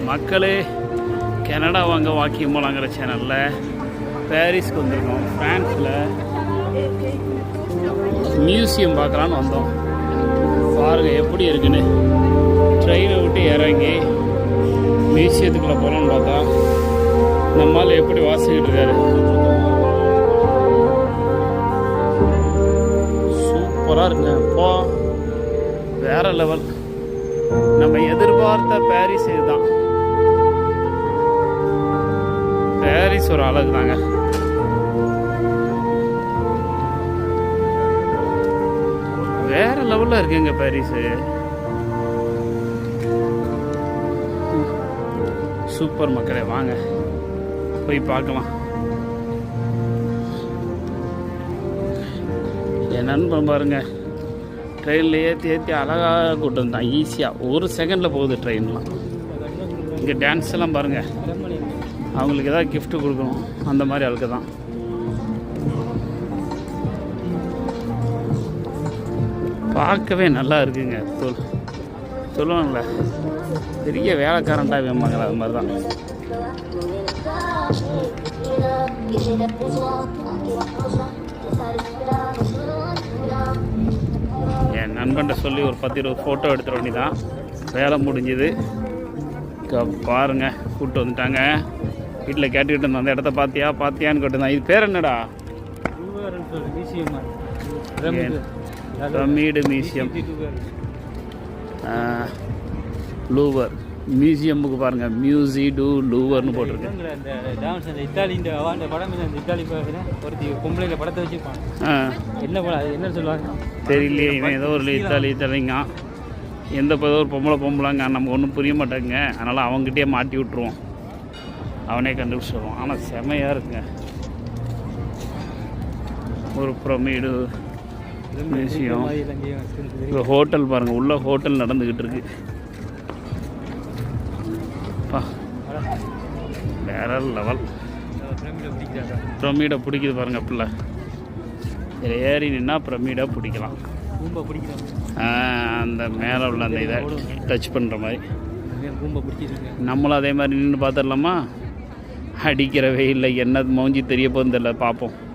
மக்களே, கனடா வாங்க வாக்கியம் போலாங்கிற சேனலில் பாரிஸ்க்கு வந்திருக்கோம். ஃப்ரான்ஸில் மியூசியம் பார்க்கலான்னு வந்தோம். பாருங்கள் எப்படி இருக்குன்னு. ட்ரெயினை விட்டு இறங்கி மியூசியத்துக்குள்ளே போகலான்னு பார்த்தா நம்மால் எப்படி வாசிக்கிட்டு இருக்காரு. சூப்பராக இருக்குங்க. அப்போ வேற லெவல். நம்ம எதிர்பார்த்த பாரிஸ் இதுதான். பாரிஸ் ஒரு அழகு தாங்க. வேற லெவல்ல இருக்குங்க பாரிஸ். சூப்பர் மக்களே, வாங்க போய் பார்க்கலாம். என் நண்பன் பாருங்க, ட்ரெயினில் ஏற்றி அழகாக கூட்டு வந்தான். ஈஸியாக ஒரு செகண்டில் போகுது ட்ரெயின்லாம். இங்கே டான்ஸ் எல்லாம் பாருங்கள். அவங்களுக்கு ஏதாவது கிஃப்ட்டு கொடுக்கணும், அந்த மாதிரி ஆளுக்கு தான். பார்க்கவே நல்லா இருக்குங்க. சொல்லுவாங்களே, பெரிய வேலைக்காரன்டா வேமாங்களா, அது மாதிரி தான். என் நண்பன்கிட்ட சொல்லி ஒரு 10-20 ஃபோட்டோ எடுத்துட வேண்டிதான். வேலை முடிஞ்சுது. பாருங்க, கூப்பிட்டு வந்துட்டாங்க. வீட்டில் கேட்டுக்கிட்டு இருந்தோம், அந்த இடத்த பார்த்தியான்னு கேட்டுருந்தான். இது பேர் என்னடா? Pyramid museum. லூவர் மியூசியமுக்கு பாருங்க, மியூசிடு லூவர்னு போட்டிருக்கு. தெரியலையே, இவன் ஏதோ ஒரு இத்தாலிங்க. எந்த ஏதோ ஒரு பொம்பளைங்க நமக்கு ஒன்றும் புரிய மாட்டேங்க. அதனால் அவங்ககிட்டயே மாட்டி விட்ருவோம், அவனே கண்டுபிடிச்சிடுவோம். ஆனால் செமையாக இருக்குங்க. ஒரு பிரமிடு மியூசியம். இப்போ ஹோட்டல் பாருங்கள், உள்ள ஹோட்டல் நடந்துக்கிட்டு இருக்கு. வேற லெவல். பிரமிடை பிடிக்குது பாருங்க. பிள்ளை இதில் ஏறி நின்னா பிரமிடை பிடிக்கலாம். அந்த மேலே உள்ள அந்த இதை டச் பண்ணுற மாதிரி. நம்மளும் அதே மாதிரி நின்று பார்த்துடலாமா? அடிக்கிற வெயிலில் என்ன மௌஞ்சி தெரிய போகுதுன்னு தெரியல, பார்ப்போம்.